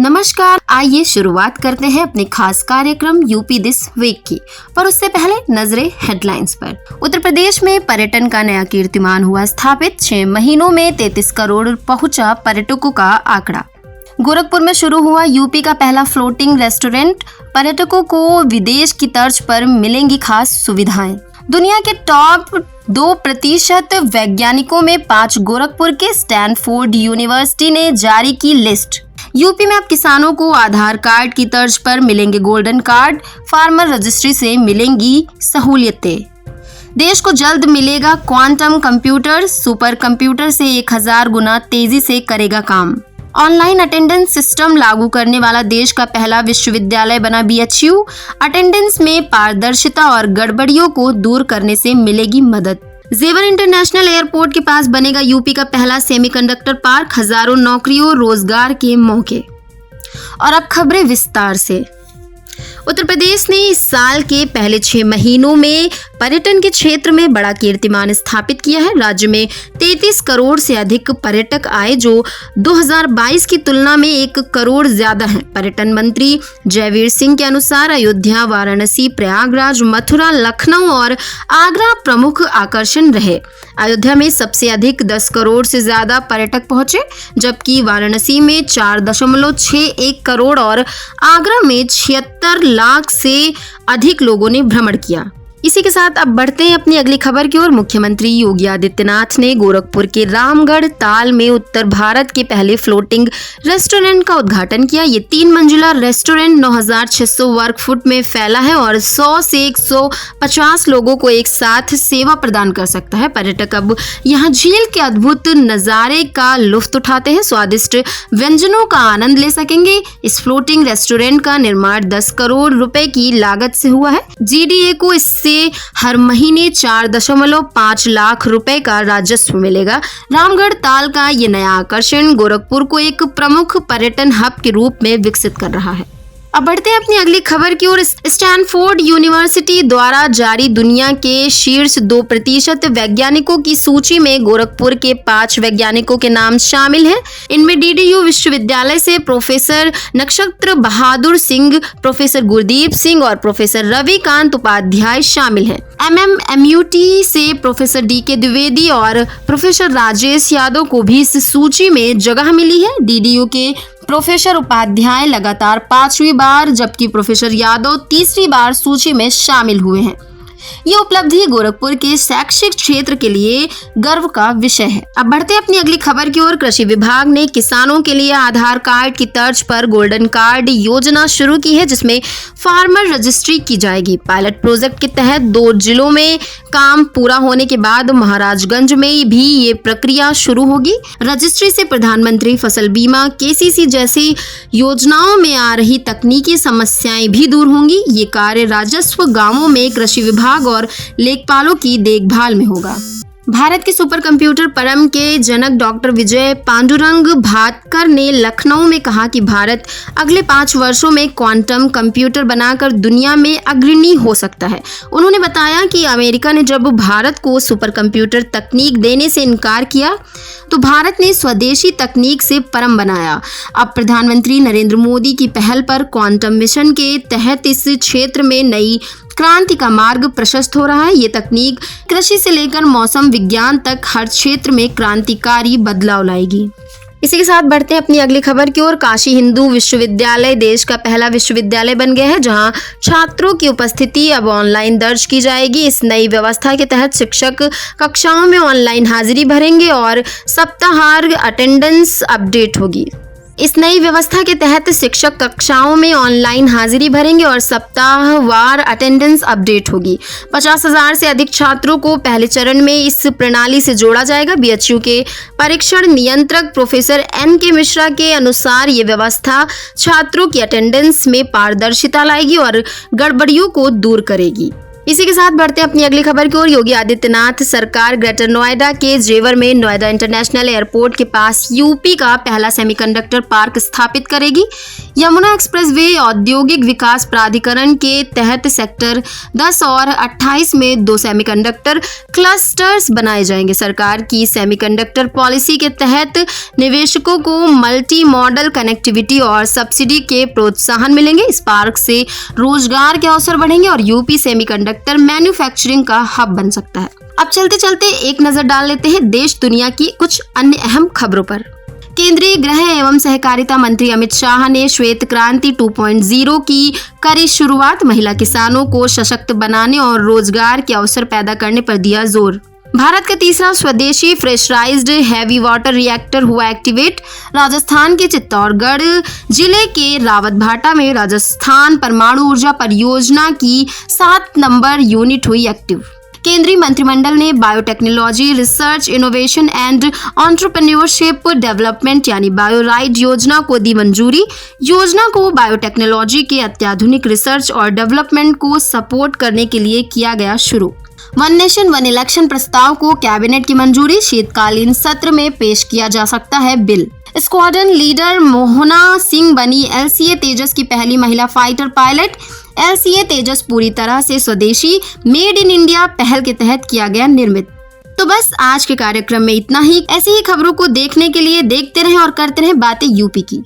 नमस्कार, आइए शुरुआत करते हैं अपने खास कार्यक्रम यूपी दिस वीक की। पर उससे पहले नजरें हेडलाइंस पर। उत्तर प्रदेश में पर्यटन का नया कीर्तिमान हुआ स्थापित। 6 महीनों में 33 करोड़ पहुंचा पर्यटकों का आंकड़ा। गोरखपुर में शुरू हुआ यूपी का पहला फ्लोटिंग रेस्टोरेंट। पर्यटकों को विदेश की तर्ज पर मिलेंगी खास सुविधाएं। दुनिया के टॉप 2% वैज्ञानिकों में 5 गोरखपुर के स्टैनफोर्ड यूनिवर्सिटी ने जारी की लिस्ट। यूपी में अब किसानों को आधार कार्ड की तर्ज पर मिलेंगे गोल्डन कार्ड। फार्मर रजिस्ट्री से मिलेंगी सहूलियतें। देश को जल्द मिलेगा क्वांटम कंप्यूटर। सुपर कंप्यूटर से 1000 गुना तेजी से करेगा काम। ऑनलाइन अटेंडेंस सिस्टम लागू करने वाला देश का पहला विश्वविद्यालय बना बीएचयू। अटेंडेंस में पारदर्शिता और गड़बड़ियों को दूर करने से मिलेगी मदद। जेवर इंटरनेशनल एयरपोर्ट के पास बनेगा यूपी का पहला सेमीकंडक्टर पार्क। हजारों नौकरियों रोजगार के मौके। और अब खबरें विस्तार से। उत्तर प्रदेश ने इस साल के पहले 6 महीनों में पर्यटन के क्षेत्र में बड़ा कीर्तिमान स्थापित किया है। राज्य में 33 करोड़ से अधिक पर्यटक आए, जो 2022 की तुलना में 1 करोड़ ज्यादा है। पर्यटन मंत्री जयवीर सिंह के अनुसार अयोध्या, वाराणसी, प्रयागराज, मथुरा, लखनऊ और आगरा प्रमुख आकर्षण रहे। अयोध्या में सबसे अधिक 10 करोड़ से ज्यादा पर्यटक पहुंचे, जबकि वाराणसी में 4.61 करोड़ और आगरा में 76 लाख से अधिक लोगों ने भ्रमण किया। इसी के साथ अब बढ़ते हैं अपनी अगली खबर की ओर। मुख्यमंत्री योगी आदित्यनाथ ने गोरखपुर के रामगढ़ ताल में उत्तर भारत के पहले फ्लोटिंग रेस्टोरेंट का उद्घाटन किया। ये 3 मंजिला रेस्टोरेंट 9600 वर्ग फुट में फैला है और 100 से 150 लोगों को एक साथ सेवा प्रदान कर सकता है। पर्यटक अब यहाँ झील के अद्भुत नजारे का लुत्फ उठाते हैं, स्वादिष्ट व्यंजनों का आनंद ले सकेंगे। इस फ्लोटिंग रेस्टोरेंट का निर्माण 10 करोड़ रुपए की लागत से हुआ है। जीडीए को इससे हर महीने 4.5 लाख रुपए का राजस्व मिलेगा। रामगढ़ ताल का ये नया आकर्षण गोरखपुर को एक प्रमुख पर्यटन हब के रूप में विकसित कर रहा है। अब बढ़ते हैं अपनी अगली खबर की ओर। स्टैनफोर्ड यूनिवर्सिटी द्वारा जारी दुनिया के शीर्ष 2% वैज्ञानिकों की सूची में गोरखपुर के 5 वैज्ञानिकों के नाम शामिल हैं। इनमें डीडीयू विश्वविद्यालय से प्रोफेसर नक्षत्र बहादुर सिंह, प्रोफेसर गुरदीप सिंह और प्रोफेसर रविकांत उपाध्याय शामिल हैं। एमएमएमयूटी से प्रोफेसर डीके द्विवेदी और प्रोफेसर राजेश यादव को भी इस सूची में जगह मिली है। डीडीयू के प्रोफेसर उपाध्याय लगातार 5वीं बार, जबकि प्रोफेसर यादव 3री बार सूची में शामिल हुए हैं। ये उपलब्धि गोरखपुर के शैक्षिक क्षेत्र के लिए गर्व का विषय है। अब बढ़ते अपनी अगली खबर की ओर। कृषि विभाग ने किसानों के लिए आधार कार्ड की तर्ज पर गोल्डन कार्ड योजना शुरू की है, जिसमें फार्मर रजिस्ट्री की जाएगी। पायलट प्रोजेक्ट के तहत 2 जिलों में काम पूरा होने के बाद महाराजगंज में भी ये प्रक्रिया शुरू होगी। रजिस्ट्री से प्रधानमंत्री फसल बीमा, केसीसी जैसी योजनाओं में आ रही तकनीकी समस्याएं भी दूर होंगी। ये कार्य राजस्व गांवों में कृषि विभाग और लेखपालों की देखभाल में होगा। भारत के सुपर कंप्यूटर परम के जनक डॉक्टर विजय पांडुरंग भाटकर ने लखनऊ में कहा कि भारत अगले 5 वर्षों में क्वांटम कंप्यूटर बनाकर दुनिया में अग्रणी हो सकता है। उन्होंने बताया कि अमेरिका ने जब भारत को सुपर कंप्यूटर तकनीक देने से इनकार किया, तो भारत ने स्वदेशी तकनीक से परम बनाया। अब प्रधानमंत्री नरेंद्र मोदी की पहल पर क्वांटम मिशन के तहत इस क्षेत्र में नई क्रांति का मार्ग प्रशस्त हो रहा है। ये तकनीक कृषि से लेकर मौसम विज्ञान तक हर क्षेत्र में क्रांतिकारी बदलाव लाएगी। इसी के साथ बढ़ते हैं अपनी अगली खबर की ओर। काशी हिंदू विश्वविद्यालय देश का पहला विश्वविद्यालय बन गया है, जहां छात्रों की उपस्थिति अब ऑनलाइन दर्ज की जाएगी। इस नई व्यवस्था के तहत शिक्षक कक्षाओं में ऑनलाइन हाजिरी भरेंगे और सप्ताहांत अटेंडेंस अपडेट होगी। इस नई व्यवस्था के तहत शिक्षक कक्षाओं में ऑनलाइन हाजिरी भरेंगे और सप्ताहवार अटेंडेंस अपडेट होगी। 50,000 से अधिक छात्रों को पहले चरण में इस प्रणाली से जोड़ा जाएगा। बीएचयू के परीक्षण नियंत्रक प्रोफेसर एन.के. मिश्रा के अनुसार ये व्यवस्था छात्रों की अटेंडेंस में पारदर्शिता लाएगी और गड़बड़ियों को दूर करेगी। इसी के साथ बढ़ते हैं अपनी अगली खबर की ओर। योगी आदित्यनाथ सरकार ग्रेटर नोएडा के जेवर में नोएडा इंटरनेशनल एयरपोर्ट के पास यूपी का पहला सेमीकंडक्टर पार्क स्थापित करेगी। यमुना एक्सप्रेसवे औद्योगिक विकास प्राधिकरण के तहत सेक्टर 10 और 28 में 2 सेमीकंडक्टर क्लस्टर्स बनाए जाएंगे। सरकार की सेमीकंडक्टर पॉलिसी के तहत निवेशकों को मल्टी मॉडल कनेक्टिविटी और सब्सिडी के प्रोत्साहन मिलेंगे। इस पार्क से रोजगार के अवसर बढ़ेंगे और यूपी सेमीकंडक्टर मैन्युफैक्चरिंग का हब बन सकता है। अब चलते चलते एक नजर डाल लेते हैं देश दुनिया की कुछ अन्य अहम खबरों पर। केंद्रीय गृह एवं सहकारिता मंत्री अमित शाह ने श्वेत क्रांति 2.0 की करी शुरुआत। महिला किसानों को सशक्त बनाने और रोजगार के अवसर पैदा करने पर दिया जोर। भारत का तीसरा स्वदेशी प्रेशराइज्ड हैवी वाटर रिएक्टर हुआ एक्टिवेट। राजस्थान के चित्तौड़गढ़ जिले के रावतभाटा में राजस्थान परमाणु ऊर्जा परियोजना की 7 नंबर यूनिट हुई एक्टिव। केंद्रीय मंत्रिमंडल ने biotechnology research innovation and entrepreneurship development यानी बायोराइड योजना को दी मंजूरी। योजना को बायोटेक्नोलॉजी के अत्याधुनिक रिसर्च और डेवलपमेंट को सपोर्ट करने के लिए किया गया शुरू। वन नेशन वन इलेक्शन प्रस्ताव को कैबिनेट की मंजूरी। शीतकालीन सत्र में पेश किया जा सकता है बिल। स्क्वाड्रन लीडर मोहना सिंह बनी LCA तेजस की पहली महिला फाइटर पायलट। LCA तेजस पूरी तरह से स्वदेशी मेड इन इंडिया पहल के तहत किया गया निर्मित। तो बस आज के कार्यक्रम में इतना ही। ऐसी ही खबरों को देखने के लिए देखते रहें और करते रहें बातें यूपी की।